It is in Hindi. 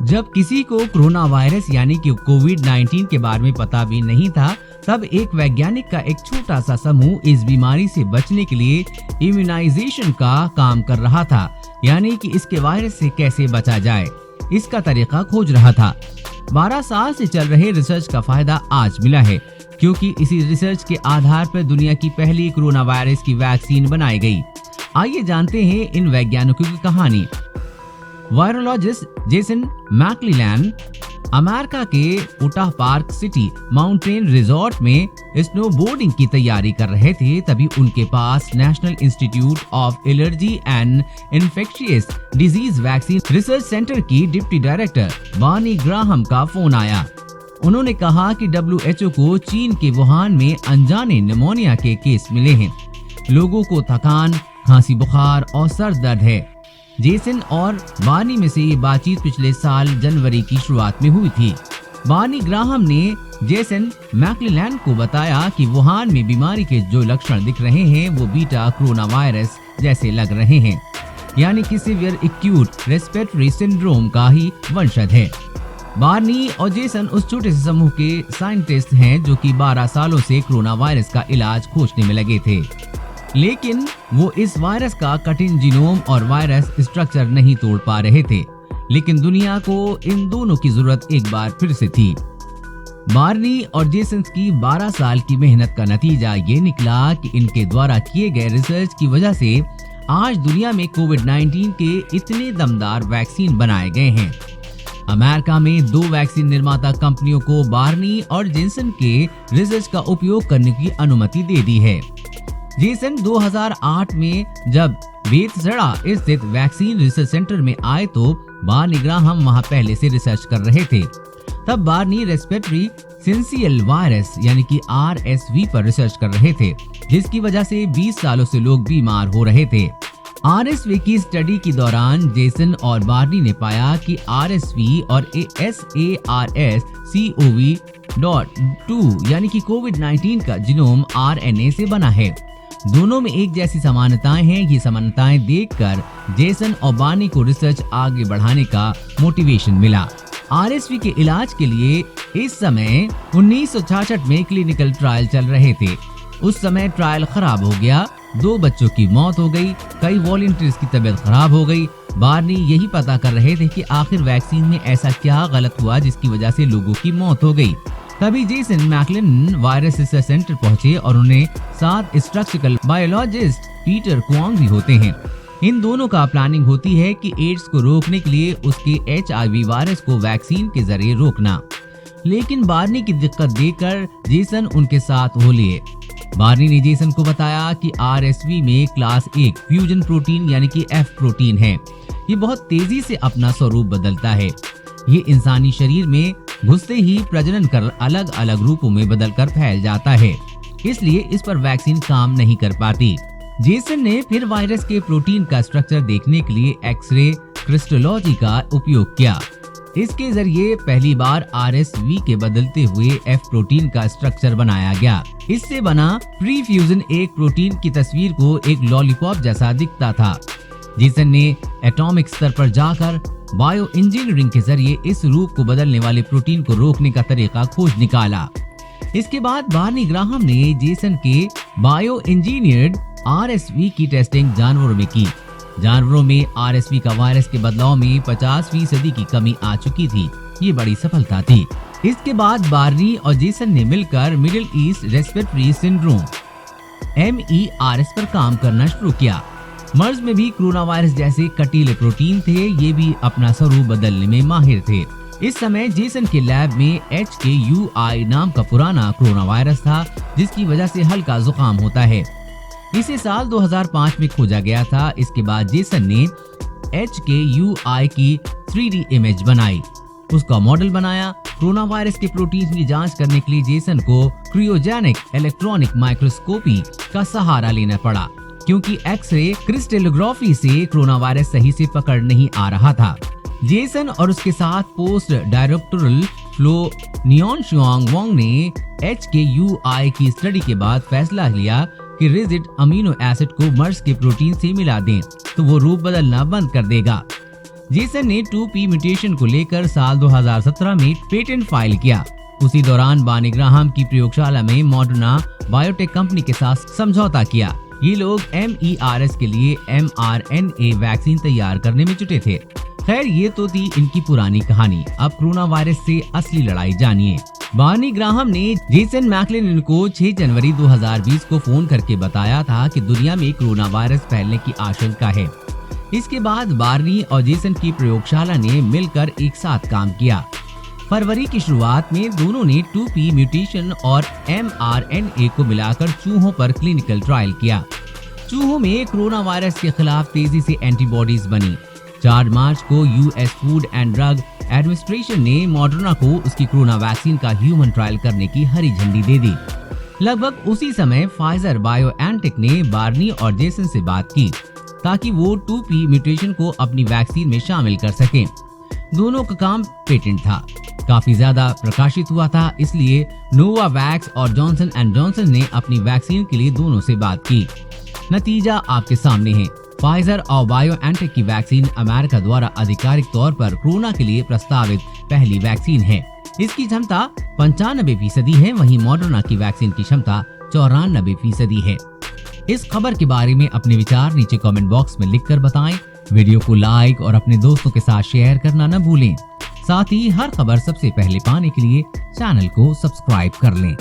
जब किसी को कोरोना वायरस यानी कि कोविड-19 के बारे में पता भी नहीं था, तब एक वैज्ञानिक का एक छोटा सा समूह इस बीमारी से बचने के लिए इम्यूनाइजेशन का काम कर रहा था, यानी कि इसके वायरस से कैसे बचा जाए, इसका तरीका खोज रहा था। 12 साल से चल रहे रिसर्च का फायदा आज मिला है, क्योंकि इसी रिसर्च के आधार पर दुनिया की पहली कोरोना वायरस की वैक्सीन बनाई गई। आइए जानते हैं इन वैज्ञानिकों की कहानी। वायरोलॉजिस्ट जेसन मैक्लिलैन अमेरिका के Utah park city mountain resort में स्नोबोर्डिंग की तैयारी कर रहे थे, तभी उनके पास national institute of allergy and infectious disease vaccine research center की डिप्टी डायरेक्टर बानी ग्राहम का फोन आया। उन्होंने कहा कि WHO को चीन के वुहान में अनजाने निमोनिया के केस मिले हैं। लोगों को थकान, खांसी, बुखार और सर दर्द है। जेसन और बानी में से ये बातचीत पिछले साल जनवरी की शुरुआत में हुई थी। बानी ग्राहम ने जेसन मैक्लिलैन को बताया कि वुहान में बीमारी के जो लक्षण दिख रहे हैं वो बीटा कोरोना वायरस जैसे लग रहे हैं, यानी कि सीवियर एक्यूट रेस्पिरेटरी सिंड्रोम का ही वंशज है। बानी और जेसन उस छोटे से समूह के साइंटिस्ट हैं जो कि 12 सालों से कोरोना वायरस का इलाज खोजने में लगे थे, लेकिन वो इस वायरस का कठिन जीनोम और वायरस स्ट्रक्चर नहीं तोड़ पा रहे थे। लेकिन दुनिया को इन दोनों की जरूरत एक बार फिर से थी। बार्नी और जेसन की 12 साल की मेहनत का नतीजा ये निकला कि इनके द्वारा किए गए रिसर्च की वजह से आज दुनिया में कोविड-19 के इतने दमदार वैक्सीन बनाए गए हैं। अमेरिका में 2 वैक्सीन निर्माता कंपनियों को बार्नी और जेसन के रिसर्च का उपयोग करने की अनुमति दे दी है। जेसन 2008 में जब बेथेस्डा स्थित वैक्सीन रिसर्च सेंटर में आए तो बार्नी ग्राहम वहां पहले से रिसर्च कर रहे थे। तब बार्नी रेस्पिरेटरी सिंसियल वायरस यानी कि RSV पर रिसर्च कर रहे थे, जिसकी वजह से 20 सालों से लोग बीमार हो रहे थे। RSV की स्टडी के दौरान जेसन और बार्नी ने पाया कि RSV और SARS-CoV-2 यानी कि कोविड-19 का जीनोम RNA से बना है। दोनों में एक जैसी समानताएं हैं। ये समानताएं देखकर जेसन और बानी को रिसर्च आगे बढ़ाने का मोटिवेशन मिला। RSV के इलाज के लिए इस समय 1966 में क्लिनिकल ट्रायल चल रहे थे। उस समय ट्रायल खराब हो गया, 2 बच्चों की मौत हो गई, कई वॉलंटियर्स की तबीयत खराब हो गई। बार्नी यही पता कर रहे थे कि आखिर वैक्सीन में ऐसा क्या गलत हुआ जिसकी वजह से लोगों की मौत हो गई। तभी जेसन मैक्लिलैन वायरस रिसर्च सेंटर पहुंचे और उन्हें साथ स्ट्रक्चरल बायोलॉजिस्ट पीटर क्वांग भी होते हैं। इन दोनों का प्लानिंग होती है कि एड्स को रोकने के लिए उसके HIV वायरस को वैक्सीन के जरिए रोकना। लेकिन बार्नी की दिक्कत देखकर जेसन उनके साथ हो लिए। बार्नी ने जेसन को बताया कि RSV में क्लास 1 फ्यूजन प्रोटीन यानी कि F प्रोटीन है। ये बहुत तेजी से अपना स्वरूप बदलता है। ये इंसानी शरीर में घुसते ही प्रजनन कर अलग अलग रूपों में बदलकर फैल जाता है, इसलिए इस पर वैक्सीन काम नहीं कर पाती। जेसन ने फिर वायरस के प्रोटीन का स्ट्रक्चर देखने के लिए एक्सरे क्रिस्टोलॉजी का उपयोग किया। इसके जरिए पहली बार RSV के बदलते हुए F प्रोटीन का स्ट्रक्चर बनाया गया। इससे बना प्री फ्यूजन एक प्रोटीन की तस्वीर को एक लॉलीपॉप जैसा दिखता था। जेसन ने एटॉमिक स्तर पर जाकर बायो इंजीनियरिंग के जरिए इस रूप को बदलने वाले प्रोटीन को रोकने का तरीका खोज निकाला। इसके बाद बार्नी ग्राहम ने जेसन के बायो इंजीनियर्ड RSV की टेस्टिंग जानवरों में की। जानवरों में RSV का वायरस के बदलाव में 50% की कमी आ चुकी थी। ये बड़ी सफलता थी। इसके बाद बार्नी और जेसन ने मिलकर middle east respiratory syndrome MERS पर काम करना शुरू किया। मर्ज में भी कोरोना वायरस जैसे कटीले प्रोटीन थे, ये भी अपना स्वरूप बदलने में माहिर थे। इस समय जेसन के लैब में HKUI नाम का पुराना कोरोना वायरस था, जिसकी वजह से हल्का जुकाम होता है। इसे साल 2005 में खोजा गया था। इसके बाद जेसन ने HKUI की 3D इमेज बनाई, उसका मॉडल बनाया। कोरोना वायरस के प्रोटीन की जांच करने के लिए जेसन को क्रियोजेनिक इलेक्ट्रॉनिक माइक्रोस्कोपी का सहारा लेना पड़ा, क्योंकि एक्सरे क्रिस्टलोग्राफी से कोरोना वायरस सही से पकड़ नहीं आ रहा था। जेसन और उसके साथ पोस्ट डायरेक्टोरल फ्लो नियॉन शुआंग वांग ने HKUI की स्टडी के बाद फैसला लिया कि रिजिड अमीनो एसिड को मर्स के प्रोटीन से मिला दें तो वो रूप बदलना बंद कर देगा। जेसन ने 2p म्यूटेशन को लेकर साल 2017 में पेटेंट फाइल किया। उसी दौरान बानी ग्राहम की प्रयोगशाला में मॉडर्ना बायोटेक कंपनी के साथ समझौता किया। ये लोग MERS के लिए mRNA वैक्सीन तैयार करने में जुटे थे। खैर, ये तो थी इनकी पुरानी कहानी। अब कोरोना वायरस से असली लड़ाई जानिए। बानी ग्राहम ने जेसन मैक्लेनन को 6 जनवरी 2020 को फोन करके बताया था कि दुनिया में कोरोना वायरस फैलने की आशंका है। इसके बाद बार्नी और जेसन की प्रयोगशाला ने मिलकर एक साथ काम किया। फरवरी की शुरुआत में दोनों ने 2p म्यूटेशन और mRNA को मिलाकर चूहों पर क्लिनिकल ट्रायल किया। चूहों में कोरोना वायरस के खिलाफ तेजी से एंटीबॉडीज बनी। 4 मार्च को US food and drug administration ने मॉडर्ना को उसकी कोरोना वैक्सीन का ह्यूमन ट्रायल करने की हरी झंडी दे दी। लगभग उसी समय फाइजर बायोएनटेक ने बार्नी और जेसन से बात की ताकि वो 2p म्यूटेशन को अपनी वैक्सीन में शामिल कर सकें। दोनों का काम पेटेंट था, काफी ज्यादा प्रकाशित हुआ था, इसलिए नोवावैक्स और जॉनसन एंड जॉनसन ने अपनी वैक्सीन के लिए दोनों से बात की। नतीजा आपके सामने है। फाइजर और बायोएनटेक की वैक्सीन अमेरिका द्वारा आधिकारिक तौर पर कोरोना के लिए प्रस्तावित पहली वैक्सीन है। इसकी क्षमता 95% है, वहीं मॉडर्ना की वैक्सीन की क्षमता 94% है। इस खबर के बारे में अपने विचार नीचे कमेंट बॉक्स में लिखकर बताएं। वीडियो को लाइक और अपने दोस्तों के साथ शेयर करना न भूलें। साथ ही हर खबर सबसे पहले पाने के लिए चैनल को सब्सक्राइब कर लें।